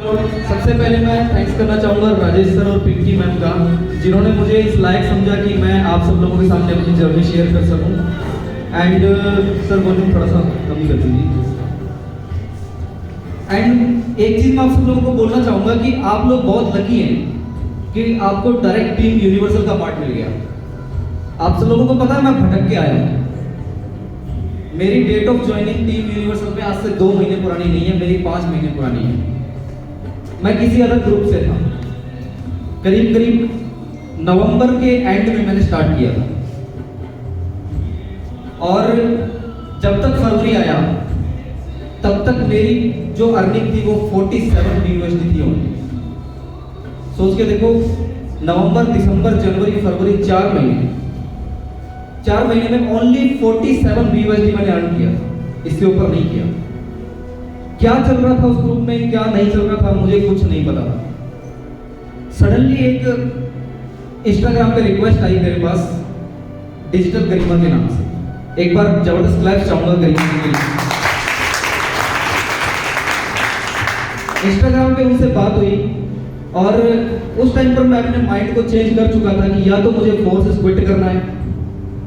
सबसे पहले मैं थैंक्स करना चाहूँगा राजेश सर और पिंकी मैम का, जिन्होंने मुझे इस लायक समझा कि मैं आप सब लोगों के सामने अपनी जर्नी शेयर कर सकूँ। एंड सर वॉल्यूम थोड़ा सा कम कर दीजिए। एंड एक चीज़ मैं आप सब लोगों को बोलना चाहूँगा कि आप लोग बहुत लकी हैं कि आपको डायरेक्ट टीम यूनिवर्सल का पार्ट मिल गया। आप सब लोगों को पता है मैं भटक के आया हूँ। मेरी date of joining Team Universal में आज से 2 महीने पुरानी नहीं है, मेरी 5 महीने पुरानी है। मैं किसी अलग ग्रुप से था। करीब करीब नवंबर के एंड में मैंने स्टार्ट किया था और जब तक फरवरी आया तब तक मेरी जो अर्निंग थी वो 47 BUSD थी ओनली। सोच के देखो, नवंबर, दिसंबर, जनवरी, फरवरी 4 महीने में ओनली 47 BUSD मैंने अर्न किया था, इससे ऊपर नहीं किया। क्या चल रहा था उस ग्रुप में, क्या नहीं चल रहा था, मुझे कुछ नहीं पता था। सडनली एक इंस्टाग्राम पे रिक्वेस्ट आई मेरे पास डिजिटल गरिमा के नाम से। एक बार जबरदस्त क्लैप चाहूंगा गरिमा के लिए। इंस्टाग्राम पे उनसे बात हुई और उस टाइम पर मैं अपने माइंड को चेंज कर चुका था कि या तो मुझे फोर्सेस क्विट करना है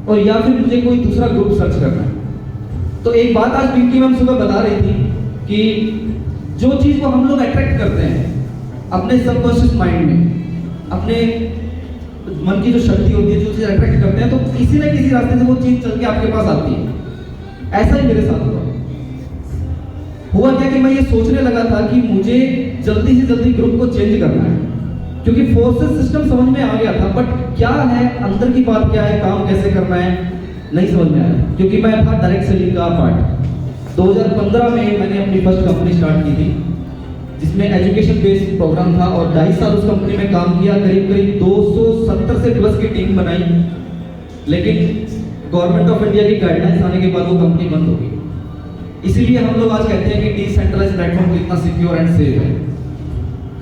और या फिर मुझे कोई दूसरा ग्रुप सर्च करना है। तो एक बात आज पिंकी मैम सुबह बता रही थी कि जो चीज को हम लोग अट्रैक्ट करते हैं अपने सबकॉन्शियस माइंड में, अपने मन की जो शक्ति होती है, जो चीज अट्रैक्ट करते हैं, तो किसी ना किसी रास्ते से वो चीज चल के आपके पास आती है। ऐसा ही मेरे साथ हुआ क्या कि मैं ये सोचने लगा था कि मुझे जल्दी से जल्दी ग्रुप को चेंज करना है, क्योंकि फोर्सेस सिस्टम समझ में आ गया था, बट क्या है अंदर की बात, क्या है काम कैसे करना है, नहीं समझ में आया। क्योंकि मैं था डायरेक्ट सेलिंग का पार्ट। 2015 में मैंने अपनी फर्स्ट कंपनी स्टार्ट की थी, जिसमें एजुकेशन बेस्ड प्रोग्राम था और 2.5 साल उस कंपनी में काम किया। करीब करीब 270 से प्लस की टीम बनाई, लेकिन गवर्नमेंट ऑफ इंडिया की गाइडलाइंस आने के बाद वो कंपनी बंद हो गई। इसीलिए हम लोग आज कहते हैं कि डिसेंट्रलाइज्ड प्लेटफॉर्म कितना सिक्योर एंड सेफ है।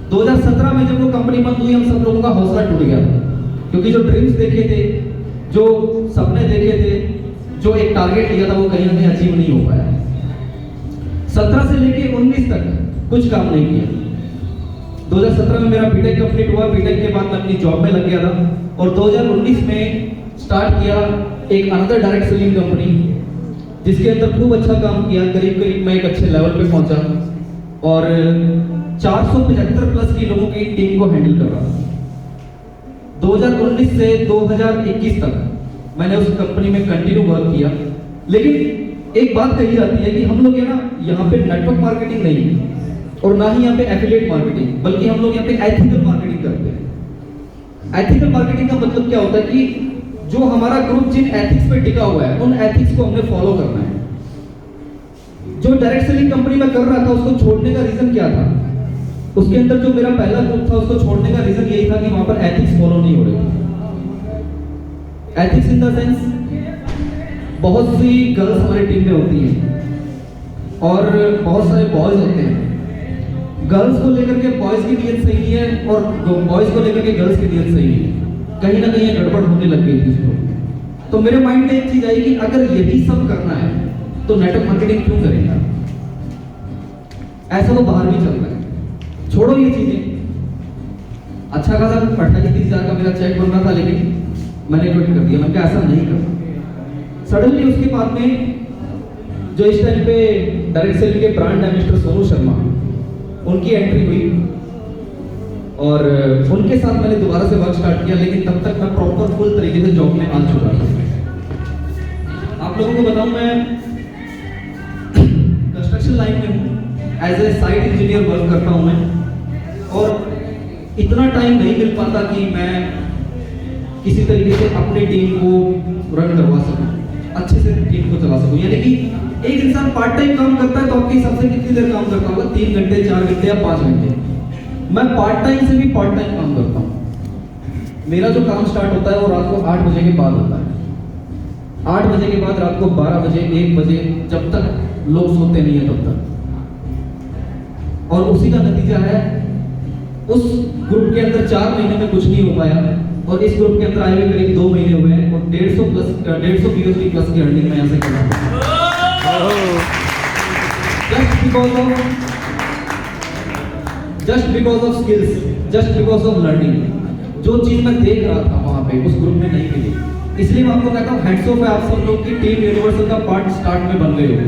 2017 में जब वो कंपनी बंद हुई, हम सब लोगों का हौसला टूट गया, क्योंकि जो ड्रीम्स देखे थे, जो सपने देखे थे, जो एक टारगेट लिया था, वो कहीं ना कहीं अचीव नहीं हो पाया। 17 से लेके 19 तक कुछ काम नहीं किया। 2017 में मेरा बीटेक कंप्लीट हुआ। बीटेक के बाद मैं अपनी जॉब में लग गया था और 2019 में स्टार्ट किया एक अनदर डायरेक्ट सेलिंग कंपनी, जिसके अंदर खूब अच्छा काम किया। करीब करीब मैं एक अच्छे लेवल पे पहुंचा और 475 प्लस की लोगों की टीम को हैंडल कर रहा था। 2019 से 2021 तक मैंने उस कंपनी में कंटिन्यू वर्क किया। लेकिन एक बात कही जाती है कि हम लोग यहाँ पे नेटवर्क मार्केटिंग नहीं है और ना ही यहाँ पे एफिलिएट मार्केटिंग, बल्कि हम लोग यहाँ पे एथिकल मार्केटिंग करते हैं। एथिकल मार्केटिंग का मतलब क्या होता है कि जो हमारा ग्रुप जिन एथिक्स पे टिका हुआ है, उन एथिक्स को हमने फॉलो करना है। जो डायरेक्ट सेलिंग कंपनी में कर रहा था, उसको छोड़ने का रीजन क्या था? उसके अंदर जो मेरा पहला ग्रुप था, उसको छोड़ने का रीजन यही था कि वहां पर एथिक्स फॉलो नहीं हो रहे थे। एथिक्स इन द सेंस, बहुत सी गर्ल्स हमारी टीम में होती हैं और बहुत सारे बॉयज होते हैं। गर्ल्स को लेकर के बॉयज की नीयत सही नहीं है और बॉयज को लेकर के गर्ल्स की नीयत सही नहीं है। कहीं ना कहीं गड़बड़ होने लग गई थी उसको। तो मेरे माइंड में एक चीज आई कि अगर यही सब करना है तो नेटवर्क मार्केटिंग क्यों करेगा? ऐसा तो बाहर भी चल रहा है, छोड़ो ये चीजें। अच्छा खासा 28-30 हज़ार का मेरा चेक बन रहा था, लेकिन मैंने क्विट कर दिया। मैं क्या ऐसा नहीं करता। सडनली उसके बाद में जो इस टाइम पे डायरेक्ट सेलिंग के ब्रांड एम्बेसडर सोनू शर्मा, उनकी एंट्री हुई और उनके साथ मैंने दोबारा से वर्क स्टार्ट किया। लेकिन तब तक मैं प्रॉपर फुल तरीके से जॉब में आ चुका था। आप लोगों को बताऊं, मैं कंस्ट्रक्शन लाइन में हूँ, as a site engineer work करता हूँ मैं, और इतना टाइम नहीं मिल पाता कि मैं किसी तरीके से अपनी टीम को रन करवा सकूं, अच्छे से टीम को चला सकूं। यानी कि एक इंसान पार्ट टाइम काम करता है तो आपके हिसाब से कितनी देर काम करता होगा? 3 घंटे, 4 घंटे या 5 घंटे। मैं पार्ट टाइम से भी पार्ट टाइम काम करता हूँ। मेरा जो काम स्टार्ट होता है वो रात को 8 बजे के बाद होता है। 8 बजे के बाद रात को 12 बजे, 1 बजे, जब तक लोग सोते नहीं है तब तक। और उसी का नतीजा है उस ग्रुप के अंदर 4 महीने में कुछ नहीं हो पाया और इस ग्रुप के अंदर आए हुए करीब 2 महीने हुए हैं और 150 BUSD प्लस की अर्निंग मैं यहाँ से कर रहा हूँ। Just because of just because of skills, just because of learning. जो चीज मैं देख रहा था वहां पे उस ग्रुप में नहीं मिली, इसलिए मैं आपको कहता हूँ हैट्स ऑफ है आप सब लोग की टीम यूनिवर्सल का पार्ट स्टार्ट में बन गए हो,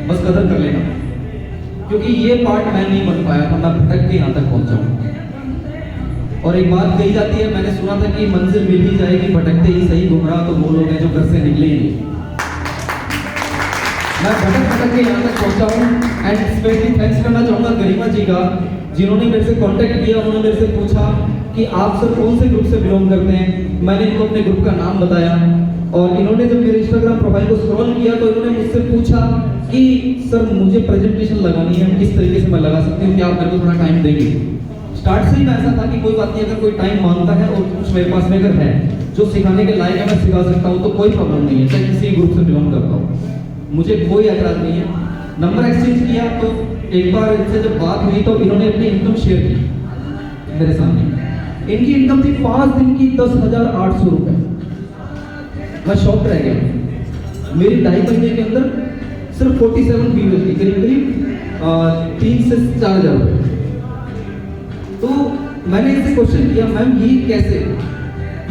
बस कदर कर लेना, क्योंकि ये पार्ट मैं नहीं बन पाया था, मैं भटक के यहाँ तक पहुंचा हूँ। और एक बात कही जाती है, मैंने सुना था कि मंजिल मिल ही जाएगी भटकते ही सही, गुमराह तो वो लोग हैं जो घर से निकले ही नहीं। मैं भटक के यहाँ तक पहुंचा हूँ एंड स्पेशली थैंक्स करना चाहूँगा गरिमा जी का, जिन्होंने मेरे से कांटेक्ट किया। उन्होंने मेरे से पूछा कि आप सर कौन से ग्रुप से बिलोंग करते हैं। मैंने इनको अपने ग्रुप का नाम बताया और इन्होंने जब मेरे इंस्टाग्राम प्रोफाइल को स्क्रॉल किया तो इन्होंने मुझसे पूछा कि सर मुझे प्रेजेंटेशन लगानी है, किस तरीके से मैं लगा सकती हूँ, क्या आप मेरे को थोड़ा टाइम देंगे। स्टार्ट से ही मैं ऐसा था कि कोई बात नहीं, अगर कोई टाइम मांगता है और कुछ मेरे पास में अगर है जो सिखाने के लायक है मैं सिखा सकता हूँ तो कोई प्रॉब्लम नहीं है, चाहे किसी ग्रुप से बिलोंग करता हूँ, मुझे कोई एतराज नहीं है। नंबर एक्सचेंज किया तो एक बार इनसे जब बात हुई तो इन्होंने अपनी इनकम शेयर की मेरे सामने। इनकी इनकम थी 5 दिन की 10,800 रुपए। मैं शॉक रह गया। मेरी 2.5 महीने के अंदर सिर्फ 47 व्यूज थी, करीब करीब 3 से 4,000 रुपए। तो मैंने इनसे क्वेश्चन किया, मैम ये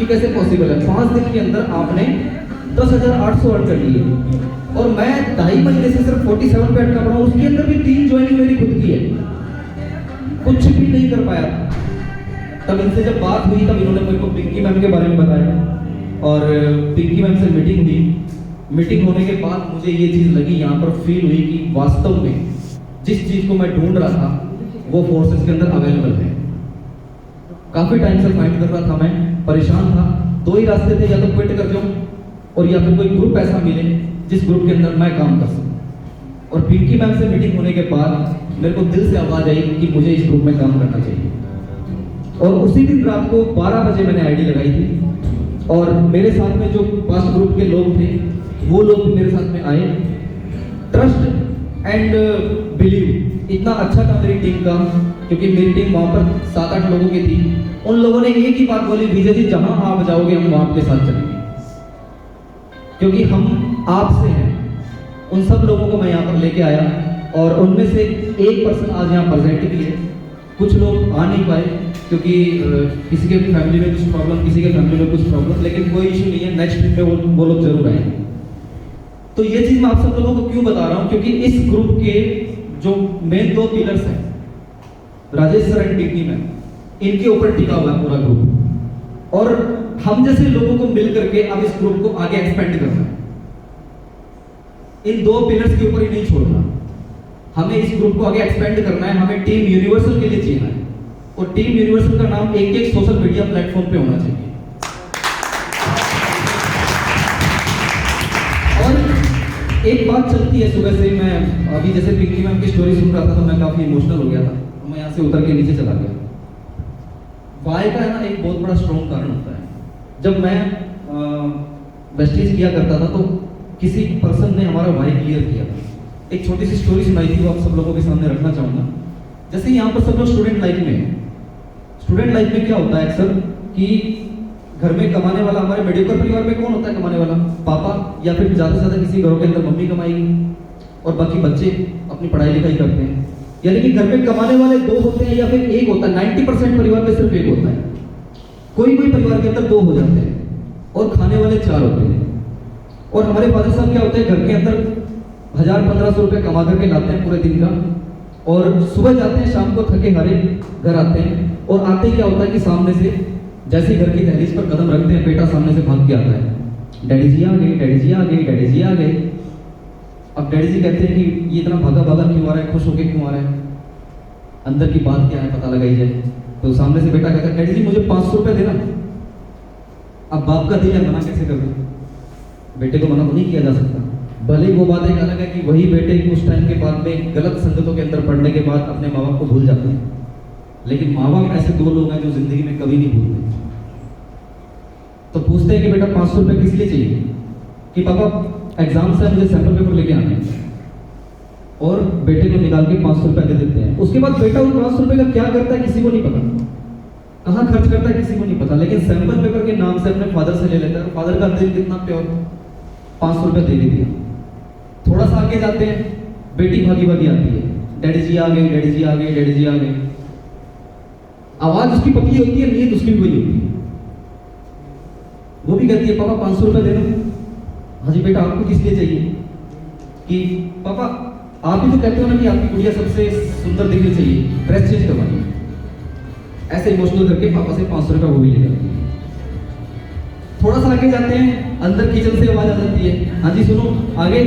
कैसे पॉसिबल है, 5 दिन के अंदर आपने 10,800 अर्न कर लिए और मैं 2.5 महीने से सिर्फ 47 पे अटका पड़ा हूँ, उसके अंदर भी 3 ज्वाइनिंग मेरी खुद की है, कुछ भी नहीं कर पाया। तब इनसे जब बात हुई तब इन्होंने मेरे को पिंकी मैम के बारे में बताया और पिंकी मैम से मीटिंग हुई। मीटिंग होने के बाद मुझे ये चीज़ लगी, यहाँ पर फील हुई कि वास्तव में जिस चीज़ को मैं ढूंढ रहा था वो फोर्सेस के अंदर अवेलेबल है। काफ़ी टाइम से फाइट कर रहा था, मैं परेशान था। 2 ही रास्ते थे, या तो क्विट कर जाऊँ और या फिर कोई ग्रुप ऐसा मिले जिस ग्रुप के अंदर मैं काम कर सकूं। और पिंकी मैम से मीटिंग होने के बाद मेरे को दिल से आवाज आई कि मुझे इस ग्रुप में काम करना चाहिए। और उसी दिन रात को 12 बजे मैंने आईडी लगाई थी और मेरे साथ में जो पास्ट ग्रुप के लोग थे वो लोग भी मेरे साथ में आए। ट्रस्ट एंड बिलीव इतना अच्छा था मेरी टीम का, क्योंकि मेरी टीम वहां पर 7-8 लोगों की थी। उन लोगों ने एक ही बात बोली, विजय जी जहां आप जाओगे हम वहां आपके साथ चलेंगे, क्योंकि हम आपसे हैं। उन सब लोगों को मैं यहाँ पर लेके आया और उनमें से एक पर्सन आज यहाँ प्रेजेंट भी है। कुछ लोग आ नहीं पाए क्योंकि किसी के फैमिली में कुछ प्रॉब्लम, किसी के फैमिली में कुछ प्रॉब्लम, लेकिन कोई इशू नहीं है, नेक्स्ट ट्रिप पे वो लोग जरूर आएंगे। तो ये चीज़ मैं आप सब लोगों को क्यों बता रहा हूँ, क्योंकि इस ग्रुप के जो मेन 2 पिलर्स हैं, Rajesh sir and Pinky ma'am, इनके ऊपर टिका हुआ है पूरा ग्रुप। और हम जैसे लोगों को मिल करके अब इस ग्रुप को आगे एक्सपेंड करना है। इन 2 पिलर्स के ऊपर ही नहीं छोड़ना, हमें इस ग्रुप को आगे एक्सपेंड करना है। हमें टीम यूनिवर्सल के लिए जीना है और टीम यूनिवर्सल का नाम एक सोशल मीडिया प्लेटफॉर्म पे होना चाहिए। और एक बात चलती है सुबह से, मैं अभी जैसे पिंकी मैम की स्टोरी सुन रहा था तो मैं काफी इमोशनल हो गया था, तो मैं यहाँ से उतर के नीचे चला गया। वाई का है ना एक बहुत बड़ा स्ट्रॉन्ग कारण होता है। जब मैं वेस्टेज किया करता था तो किसी पर्सन ने हमारा वाई क्लियर किया था। एक छोटी सी स्टोरी सुनाई थी, वो आप सब लोगों के सामने रखना चाहूँगा। जैसे यहाँ पर सब लोग स्टूडेंट लाइफ में हैं। स्टूडेंट लाइफ में क्या होता है अक्सर कि घर में कमाने वाला, हमारे मेडिकल परिवार में कौन होता है कमाने वाला? पापा, या फिर ज़्यादा से ज़्यादा किसी घरों के अंदर मम्मी कमाएगी और बाकी बच्चे अपनी पढ़ाई लिखाई करते हैं। यानी कि घर में कमाने वाले 2 होते हैं या फिर 1 होता है। 90% परिवार में सिर्फ 1 होता है। कोई परिवार के अंदर 2 हो जाते हैं और खाने वाले 4 होते हैं। और हमारे फादर साहब क्या होते हैं, घर के अंदर 1000-1500 रुपये कमा करके लाते हैं पूरे दिन का, और सुबह जाते हैं, शाम को थके हारे घर आते हैं। और आते ही क्या होता है कि सामने से जैसे ही घर की दहलीज पर कदम रखते हैं, बेटा सामने से भाग के आता है, डैडी जी आ गए, डैडी जी आ गए, डैडी जी आ गए। अब डैडी जी कहते हैं कि ये इतना भागा भागा क्यों आ रहा है, खुश होके क्यों आ रहा है, अंदर की बात क्या है पता लगाई जाए। तो सामने से बेटा कहता है, डैडी जी मुझे 500 रुपये देना। अब बाप का दिल है, मना कैसे कर दूं? बेटे को मना तो नहीं किया जा सकता। भले वो बात एक अलग है कि वही बेटे उस टाइम के बाद में गलत संगतों के अंदर पढ़ने के बाद अपने माँ बाप को भूल जाते हैं, लेकिन माँ बाप ऐसे 2 लोग हैं जो जिंदगी में कभी नहीं भूलते। तो पूछते हैं कि बेटा 500 रुपये किस लिए चाहिए? कि पापा एग्जाम से मुझे सैंपल पेपर लेके आने हैं, और बेटे को निकाल के 500 रुपये दे देते हैं। उसके बाद बेटा उन 500 रुपये का क्या करता है किसी को नहीं पता, कहाँ खर्च करता है किसी को नहीं पता, लेकिन सैंपल पेपर के नाम से अपने फादर से ले लेता है। फादर का दिल कितना प्योर, 500 रुपये दे दिया। थोड़ा सा आगे जाते हैं, बेटी भागी भागी आती है, डैडी जी आ गए, डैडी जी आ गए, डैडी जी आ गए। आवाज उसकी पतली होती है, नीयत उसकी भी वही होती है। वो भी कहती है पापा 500 रुपए दे दो। हाँ जी बेटा, आपको किस लिए चाहिए? कि पापा आप ही तो कहते हो ना कि आपकी गुड़िया सबसे सुंदर दिखनी चाहिए, ड्रेस चेंज करवानी है। ऐसे इमोशनल करके पापा से 500 रुपए वो भी ले जाती है। थोड़ा सा आगे जाते हैं, अंदर किचन से आवाज आ जाती है, हाँ जी सुनो आगे।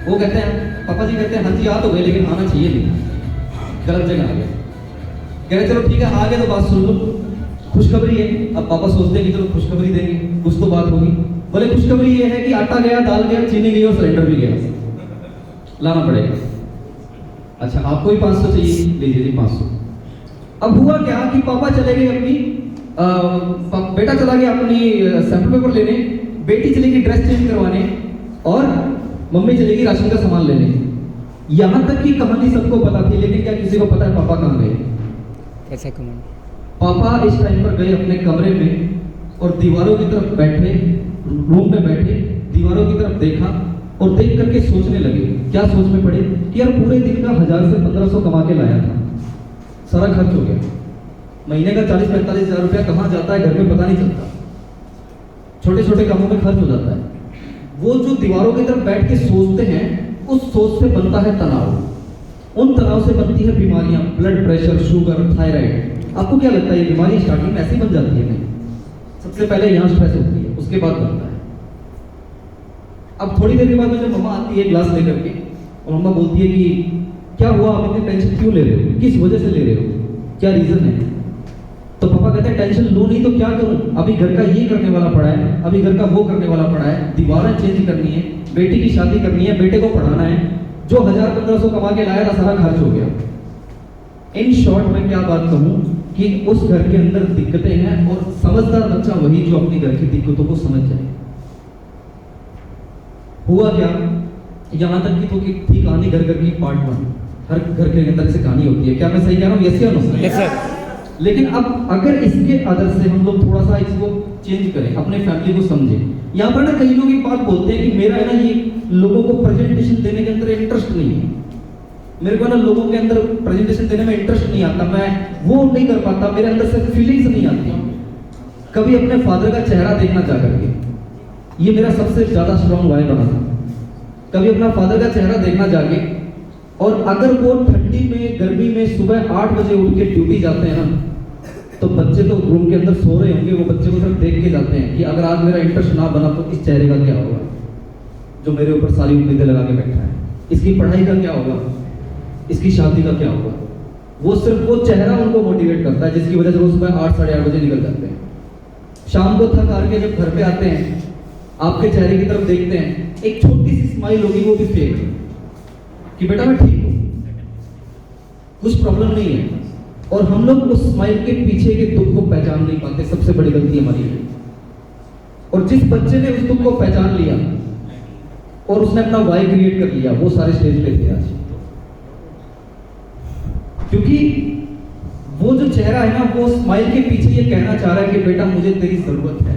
वो कहते हैं, पापा जी कहते हैं हाँ जी आ तो गए लेकिन आना चाहिए नहीं, गलत जगह आ गए। कह रहे चलो ठीक है आ गए तो बात सुन लो, खुशखबरी है। अब पापा सोचते हैं कि चलो खुशखबरी देंगे, कुछ तो बात होगी। बोले खुशखबरी ये है कि आटा गया, दाल गया, चीनी गई और सिलेंडर भी गया, लाना पड़ेगा। अच्छा आपको ही 500 चाहिए, लीजिए जी 500। अब हुआ क्या कि पापा चले गए अपनी बेटा चला गया अपनी सैंपल पेपर लेने, बेटी चली गई ड्रेस चेंज करवाने और मम्मी चलेगी राशन का सामान लेने। यहां तक की कहानी सबको पता थी, लेकिन क्या किसी को पता है पापा कहां गए? कैसा कमांड? पापा इस टाइम पर गए अपने कमरे में और दीवारों की तरफ बैठे, रूम में बैठे, दीवारों की तरफ देखा और देख करके सोचने लगे। क्या सोच में पड़े कि यार पूरे दिन का 1000 से 1500 कमा के लाया था, सारा खर्च हो गया। महीने का 40-45 हजार रुपया कहाँ जाता है घर में पता नहीं चलता, छोटे छोटे कामों में खर्च हो जाता है। वो जो दीवारों की तरफ बैठ के सोचते हैं, उस सोच से बनता है तनाव, उन तनाव से बनती है बीमारियां, ब्लड प्रेशर, शुगर, थायराइड। आपको क्या लगता है ये बीमारी स्टार्टिंग में ऐसे ही बन जाती है? नहीं, सबसे पहले यहाँ स्ट्रेस होती है, उसके बाद बनता है। अब थोड़ी देर के बाद में जब मम्मा आती है ग्लास लेकर के और मम्मा बोलती है कि क्या हुआ, आप इतनी टेंशन क्यों ले रहे हो, किस वजह से ले रहे हो, क्या रीजन है? तो पापा कहते हैं टेंशन लो नहीं तो क्या करूं, अभी घर का ये करने वाला पड़ा है, अभी घर का वो करने वाला पड़ा है, दीवारें चेंज करनी है, बेटी की शादी करनी है, बेटे को पढ़ाना है, जो 1000-1500 कमा के लाया था सारा खर्च हो गया। इन शॉर्ट में क्या बात कहूं कि उस घर के अंदर दिक्कतें हैं और समझदार बच्चा वही जो अपनी घर की दिक्कतों को समझ जाए। हुआ क्या, यहां तक की तो थी कहानी घर घर की पार्ट 1। हर घर के अंदर से कहानी होती है, क्या मैं सही कह रहा हूं? यस या नो? Yes sir. लेकिन अब अगर इसके आदर से हम लोग थोड़ा सा इसको चेंज करें, अपने फैमिली को समझें। यहाँ पर ना कई लोग एक बात बोलते हैं कि मेरा है ना ये लोगों को प्रेजेंटेशन देने के अंदर इंटरेस्ट नहीं है, मेरे को ना लोगों के अंदर प्रेजेंटेशन देने में इंटरेस्ट नहीं आता, मैं वो नहीं कर पाता, मेरे अंदर से फीलिंग्स नहीं आती। कभी अपने फादर का चेहरा देखना चाह करके, ये मेरा सबसे ज्यादा स्ट्रॉन्ग वाई बना था। कभी अपना फादर का चेहरा देखना जाके, और अगर वो ठंडी में गर्मी में सुबह 8 बजे उठ के ड्यूटी जाते हैं ना, तो बच्चे तो रूम के अंदर सो रहे होंगे, वो बच्चे को सिर्फ देख के जाते हैं कि अगर आज मेरा इंटरेस्ट ना बना तो इस चेहरे का क्या होगा जो मेरे ऊपर सारी उम्मीदें लगा के बैठा है, इसकी पढ़ाई का क्या होगा, इसकी शादी का क्या होगा। वो सिर्फ वो चेहरा उनको मोटिवेट करता है, जिसकी वजह से वो सुबह 8-8:30 बजे निकल जाते हैं। शाम को थक हार के जब घर पे आते हैं, आपके चेहरे की तरफ देखते हैं, एक छोटी सी स्माइल होगी, वो भी फेक, कि बेटा मैं ठीक हूं, कुछ प्रॉब्लम नहीं है। और हम लोग उस स्माइल के पीछे के दुख को पहचान नहीं पाते, सबसे बड़ी गलती हमारी है। और जिस बच्चे ने उस दुख को पहचान लिया और उसने अपना वाई क्रिएट कर लिया, वो सारे स्टेज पे थे आज। क्योंकि वो जो चेहरा है ना, वो स्माइल के पीछे ये कहना चाह रहा है कि बेटा मुझे तेरी जरूरत है,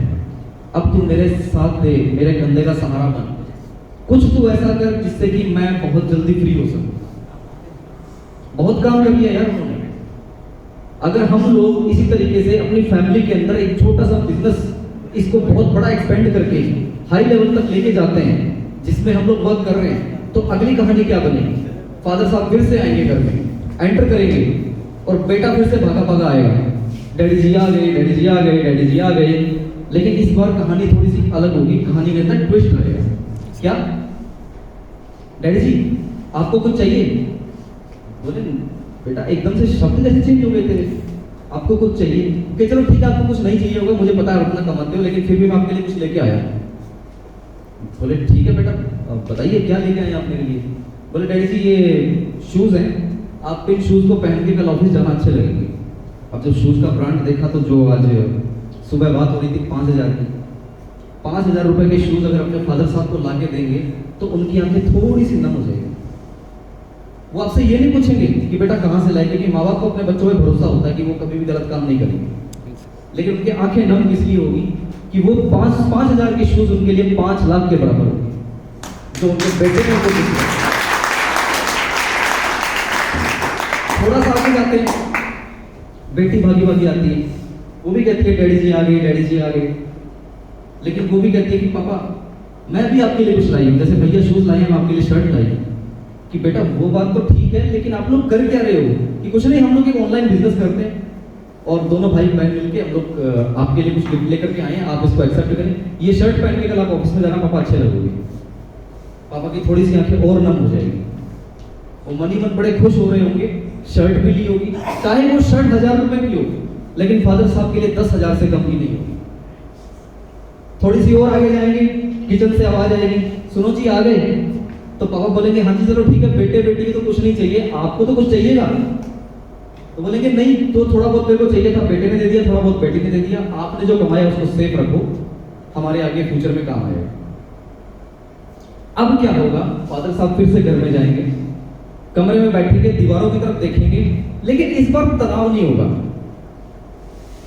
अब तू मेरे साथ दे, मेरे कंधे का सहारा बन, कुछ तू ऐसा कर जिससे कि मैं बहुत जल्दी फ्री हो सकूं। बहुत काम कर लिया यार उन्होंने। अगर हम लोग इसी तरीके से अपनी फैमिली के अंदर एक छोटा सा बिजनेस, इसको बहुत बड़ा एक्सपेंड करके हाई लेवल तक लेके जाते हैं, जिसमें हम लोग वर्क कर रहे हैं, तो अगली कहानी क्या बनेगी? फादर साहब फिर से आएंगे घर में, एंटर करेंगे और बेटा फिर से भागा भागा आएगा, डैडी जी आ गए, डैडी जी आ गए, डैडी जी आ गए। लेकिन इस बार कहानी थोड़ी सी अलग होगी, कहानी के अंदर ट्विस्ट रहेगा। क्या डैडी जी आपको कुछ चाहिए? बोले बेटा एकदम से शब्द कैसे चेंज हो गए तेरे, आपको कुछ चाहिए? कि चलो ठीक है आपको कुछ नहीं चाहिए होगा, मुझे पता है आप अपना कमाते हो, लेकिन फिर भी मैं आपके लिए कुछ लेके आया। बोले ठीक है बेटा बताइए क्या लेके आए आप मेरे लिए? बोले डैडी जी ये शूज हैं, आपको इन शूज को पहन के कल ऑफिस जाना अच्छे लगेंगे। अब जब शूज का ब्रांड देखा तो जो आज सुबह बात हो रही थी 5000 की, 5000 रुपए के शूज अगर अपने फादर साहब को ला के देंगे तो उनकी आंखें थोड़ी सी नम हो जाएगी। वो आपसे ये नहीं पूछेंगे कि बेटा कहाँ से लाए, क्योंकि माँ बाप को अपने बच्चों पे भरोसा होता है कि वो कभी भी गलत काम नहीं करेंगे। लेकिन उनकी आंखें नम इसलिए होगी कि वो 5,000 के शूज उनके लिए 5 लाख के बराबर होंगे, जो उनके बेटे ने उनको दिया। थोड़ा सा आगे जाते हैं, बेटी भागी भागी आती है, वो भी कहती है डैडी जी आ गए, डैडी जी आ गए। लेकिन वो भी कहती है कि पापा मैं भी आपके लिए कुछ लाई हूँ, जैसे भैया शूज लाए हैं, मैं आपके लिए शर्ट लाई हूँ। कि बेटा वो बात तो ठीक है, लेकिन आप लोग कर क्या रहे हो? कि कुछ नहीं, हम लोग एक ऑनलाइन बिजनेस करते हैं और दोनों भाई बहन मिलके हम लोग आपके लिए कुछ गिफ्ट लेकर के आए हैं, आप इसको एक्सेप्ट करें। ये शर्ट पहन के कल आप ऑफिस में जाना, पापा अच्छे लगोगे। पापा की थोड़ी सी आंखें और नम हो जाएगी, वो मन ही मन बड़े खुश हो रहे होंगे। शर्ट भी ली होगी, चाहे वो शर्ट 1000 रुपए की हो, लेकिन फादर साहब के लिए 10,000 से कम की नहीं होगी। थोड़ी सी और आगे जाएंगे, किचन से आवाज आएगी, सुनो जी आ गए। तो पापा बोलेंगे हाँ जी चलो ठीक है, बेटे बेटी की तो कुछ नहीं चाहिए, आपको तो कुछ चाहिएगा। तो बोलेंगे नहीं, तो थोड़ा बहुत मेरे को चाहिए था, बेटे ने दे दिया, थोड़ा बहुत बेटी ने दे दिया, आपने जो कमाया उसको सेफ रखो, हमारे आगे फ्यूचर में काम आएगा। अब क्या होगा? फादर साहब फिर से घर में जाएंगे, कमरे में बैठेंगे, दीवारों की तरफ देखेंगे, लेकिन इस बार तनाव नहीं होगा।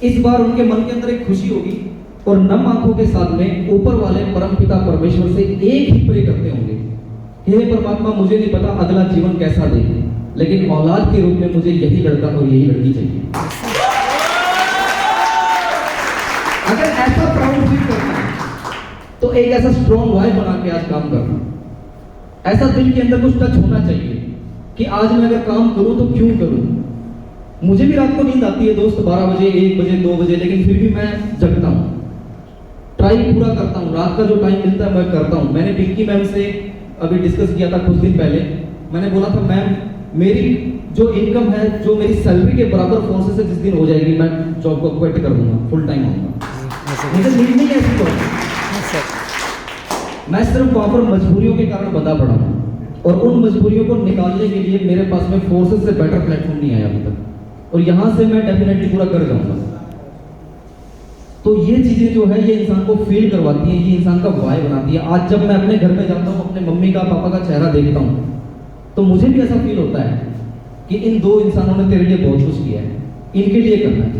इस बार उनके मन के अंदर एक खुशी होगी और नम आंखों के साथ में ऊपर वाले परमपिता परमेश्वर से एक ही प्रे करते होंगे, हे परमात्मा मुझे नहीं पता अगला जीवन कैसा दे, लेकिन औलाद के रूप में मुझे यही लड़का और यही लड़की चाहिए। अगर ऐसा प्राउड फील करना है तो एक ऐसा स्ट्रॉन्ग वाई बना के आज काम करना, ऐसा दिल के अंदर कुछ टच होना चाहिए कि आज मैं अगर काम करूं तो क्यों करूं। मुझे भी रात को नींद आती है दोस्त, 12 बजे, 1 बजे, 2 बजे, लेकिन फिर भी मैं जगता हूं, ट्राई पूरा करता हूं, रात का जो टाइम मिलता है मैं करता हूं। मैंने पिंकी मैम से अभी डिस्कस किया था कुछ दिन पहले, मैंने बोला था मैम मेरी जो इनकम है, जो मेरी सैलरी के बराबर फोर्सेस से जिस दिन हो जाएगी, मैं जॉब को क्विट कर दूंगा, फुल टाइम आऊंगा। मुझे नींद नहीं ऐसी तो मैं सिर्फ वहां पर मजबूरियों के कारण बंधा पड़ा हूं, और उन मजबूरियों को निकालने के लिए मेरे पास में फोर्सेस से बेटर प्लेटफॉर्म नहीं आया अभी तक, और यहां से मैं डेफिनेटली पूरा कर जाऊंगा। तो ये चीजें जो है ये इंसान को फील करवाती हैं, ये इंसान का वाई बनाती है। आज जब मैं अपने घर में जाता हूँ, अपने मम्मी का पापा का चेहरा देखता हूँ, तो मुझे भी ऐसा फील होता है कि इन दो इंसानों ने तेरे लिए बहुत कुछ किया है, इनके लिए करना है।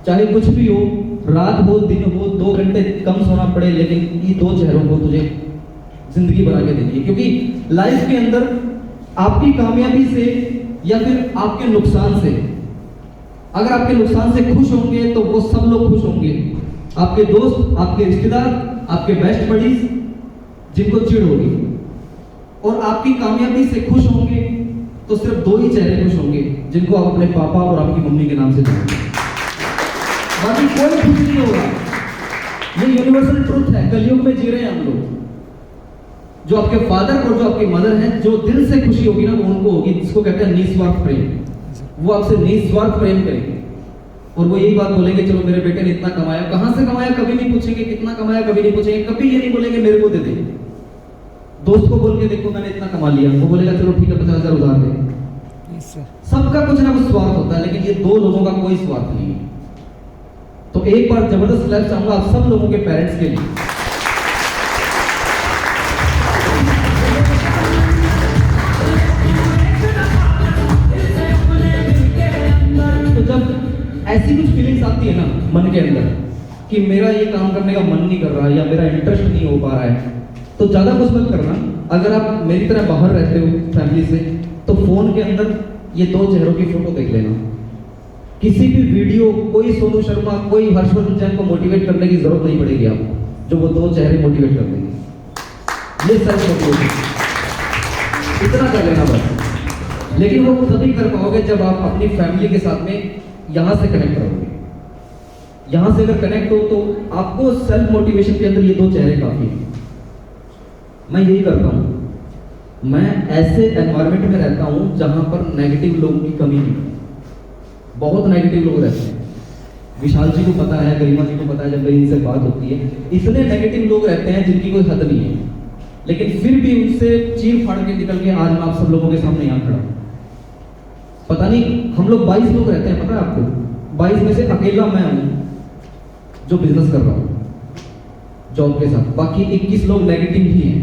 चाहे कुछ भी हो, रात हो दिन हो, 2 घंटे कम सोना पड़े, लेकिन ये दो चेहरों को तुझे जिंदगी बना के देनी है। क्योंकि लाइफ के अंदर आपकी कामयाबी से या फिर आपके नुकसान से, अगर आपके नुकसान से खुश होंगे तो वो सब लोग खुश होंगे, आपके दोस्त, आपके रिश्तेदार, आपके बेस्ट बडीज जिनको चिढ़ होगी, और आपकी कामयाबी से खुश होंगे तो सिर्फ 2 ही चेहरे खुश होंगे, जिनको आप अपने पापा और आपकी मम्मी के नाम से जानते हैं, बाकी कोई खुश नहीं होगा। ये यूनिवर्सल ट्रुथ है, कलयुग में जी रहे हैं हम लोग। जो आपके फादर और जो आपकी मदर हैं, जो दिल से खुशी होगी ना वो उनको होगी, जिसको कहते हैं निस्वार्थ प्रेम। वो आपसे निस्वार्थ प्रेम करेंगे और वो यही बात बोलेंगे, चलो मेरे बेटे ने इतना कमाया, कहां से कमाया कभी नहीं पूछेंगे, कितना कमाया कभी नहीं पूछेंगे, कभी ये नहीं बोलेंगे मेरे को दे दे। दोस्त को बोल के देखो मैंने इतना कमा लिया, वो बोलेगा चलो ठीक है 50,000 उधार दे। सबका कुछ ना कुछ स्वार्थ होता है, लेकिन ये 2 लोगों का कोई स्वार्थ नहीं है। तो एक बार जबरदस्त क्लैप चाहूंगा आप सब लोगों के पेरेंट्स के लिए। तो जब ऐसी कुछ फीलिंग्स आती है ना मन के अंदर कि मेरा ये काम करने का मन नहीं कर रहा या मेरा इंटरेस्ट नहीं हो पा रहा है, तो ज्यादा कुछ मत करना। अगर आप मेरी तरह बाहर रहते हो फैमिली से, तो फोन के अंदर ये 2 चेहरों की फोटो देख लेना। किसी भी वीडियो, कोई सोनू शर्मा, कोई हर्षवर्धन जैन को मोटिवेट करने की जरूरत नहीं पड़ेगी आपको, जो वो 2 चेहरे मोटिवेट कर देंगे। ये सेल्फ मोटिवेशन, इतना कर लेना बस। लेकिन वो तभी कर पाओगे जब आप अपनी फैमिली के साथ में यहां से कनेक्ट करोगे। यहां से अगर कनेक्ट हो तो आपको सेल्फ मोटिवेशन के अंदर ये 2 चेहरे काफी हैं। मैं यही करता हूं, मैं ऐसे एनवायरनमेंट में रहता हूं जहां पर नेगेटिव लोगों की कमी नहीं। बहुत नेगेटिव लोग रहते हैं, विशाल जी को पता है, गरिमा जी को पता है, जब मेरी इनसे बात होती है, इतने नेगेटिव लोग रहते हैं जिनकी कोई हद नहीं है, लेकिन फिर भी उनसे चीर फाड़ के निकल के आज मैं आप सब लोगों के सामने यहाँ खड़ा हूं। पता नहीं, हम लोग 22 लोग रहते हैं, पता है आपको? 22 में से अकेला मैं हूं जो बिजनेस कर रहा हूं जॉब के साथ, बाकी 21 लोग नेगेटिव ही हैं।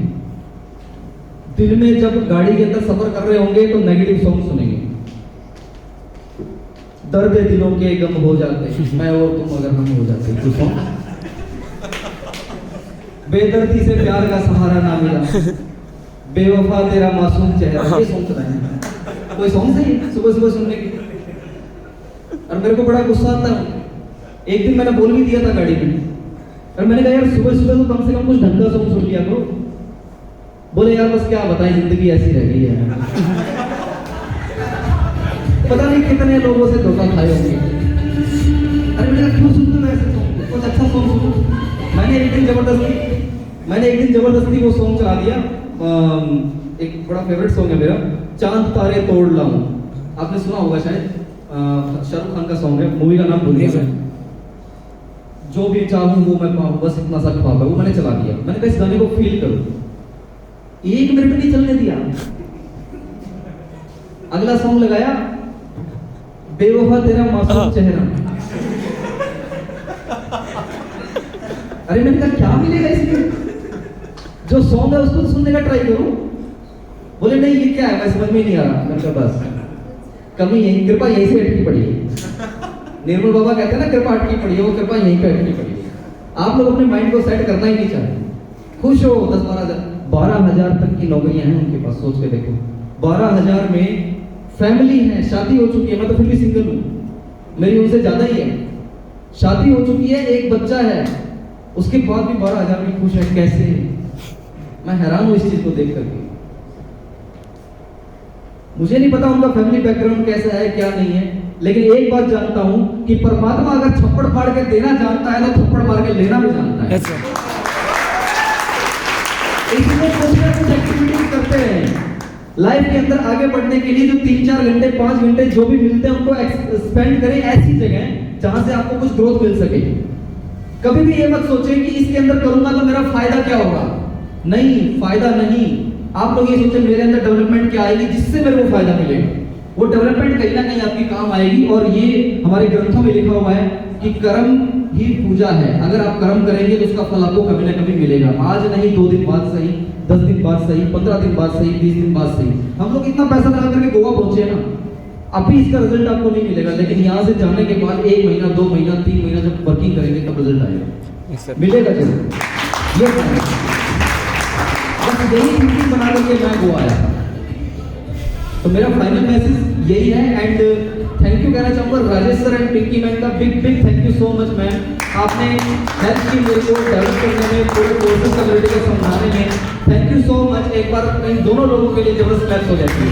दिन में जब गाड़ी के अंदर सफर कर रहे होंगे तो नेगेटिव सॉन्ग सुनेंगे, दर्द दिलों के गम हो जाते, मैं और तुम अगर हम हो जाते, तो सॉन्ग बेदर्दी से प्यार का सहारा ना मिला, बेवफा तेरा मासूम चेहरा, ये सॉन्ग सुनाए। कोई सॉन्ग सही है सुबह सुबह सुनने की? और मेरे को बड़ा गुस्सा आता है। एक दिन मैंने बोल भी दिया था गाड़ी में, और मैंने कहा यार सुबह सुबह तो कम से कम कुछ ढंग का सॉन्ग सुन लिया करो। बोले यार बस क्या बताएं, जिंदगी ऐसी रह गई है। पता नहीं कितने लोगों से धोखा खाए होंगे। अरे मैंने क्यों सुनते हो ऐसे सॉन्ग, कुछ अच्छा सॉन्ग सुनो। मैंने एक दिन जबरदस्ती वो सॉन्ग चला दिया। एक बड़ा फेवरेट सॉन्ग है मेरा, चांद तारे तोड़ लाऊं, आपने सुना होगा शायद, शाहरुख खान का सॉन्ग है, मूवी का नाम भूल गया मैं। जो भी चाहूं वो मैं पाऊं, बस इतना सा ख्वाब है, वो मैंने चला दिया। मैंने कहा इस गाने को फील करो, 1 मिनट नहीं चलने दिया। अगला सॉन्ग लगाया, बेवफा तेरा मासूम चेहरा। अरे मैंने कहा क्या मिलेगा इसमें, जो सॉन्ग है उसको सुनने का ट्राई करो। बोले नहीं ये क्या है, मैं समझ में नहीं आ रहा। मैंने कहा बस कमी यही, कृपा यहीं से अटकी पड़ी है। निर्मल बाबा कहते हैं ना कृपा अटकी पड़ी है, वो कृपा यहीं पे अटकी पड़ी है। आप लोग अपने माइंड को सेट करना ही नहीं चाहते। खुश हो 10-12,000 तक की नौकरियां हैं उनके पास, सोच के देखो। 12,000 में फैमिली है, शादी हो चुकी है, मैं तो फिर भी सिंगल हूँ, मेरी उनसे ज्यादा ही है। शादी हो चुकी है, एक बच्चा है, उसके बाद भी 12,000 में खुश है। कैसे? मैं हैरान हूं इस चीज को देख करके। मुझे नहीं पता उनका फैमिली बैकग्राउंड कैसा है क्या नहीं है, लेकिन एक बात जानता हूं कि परमात्मा अगर थप्पड़ फाड़ के देना जानता है तो थप्पड़ मार के लेना भी जानता है। इसलिए कुछ ना कुछ एक्टिविटीज करते हैं लाइफ के अंदर आगे बढ़ने के लिए। जो 3-4 घंटे 5 घंटे जो भी मिलते हैं उनको स्पेंड करें ऐसी जगह जहां से आपको कुछ ग्रोथ मिल सके। कभी भी ये मत सोचें कि इसके अंदर करूंगा तो मेरा फायदा क्या होगा। नहीं, फायदा नहीं। आप लोग ये सोचें मेरे अंदर डेवलपमेंट क्या आएगी जिससे मेरे को फायदा मिलेगा। वो डेवलपमेंट कहीं ना कहीं आपकी काम आएगी। और ये हमारे ग्रंथों में लिखा हुआ है कि कर्म ही पूजा है। अगर आप कर्म करेंगे तो उसका फल आपको कभी ना कभी मिलेगा। आज नहीं, 2 दिन बाद सही, 10 दिन बाद सही, 15 दिन बाद सही, 20 दिन बाद सही। हम लोग इतना पैसा लगा करके गोवा पहुंचे ना, अभी इसका रिजल्ट आपको नहीं मिलेगा, लेकिन यहाँ से जाने के बाद 1 महीना, 2 महीना, 3 महीना जब वर्किंग करेंगे तब रिजल्ट आएगा, मिलेगा जरूर। ये बस यही थिंकिंग बना करके मैं गोवा आया। तो मेरा फाइनल मैसेज यही है। एंड थैंक यू कहना चाहूंगा Rajesh sir and Pinky ma'am का, big thank you so much ma'am. आपने हेल्प की मेरे को डेवलप करने में, पूरे कोर्सेज कम्युनिटी को समझाने में। Thank you so much. एक बार इन दोनों लोगों के लिए जबरदस्त क्लैप्स हो जाती है।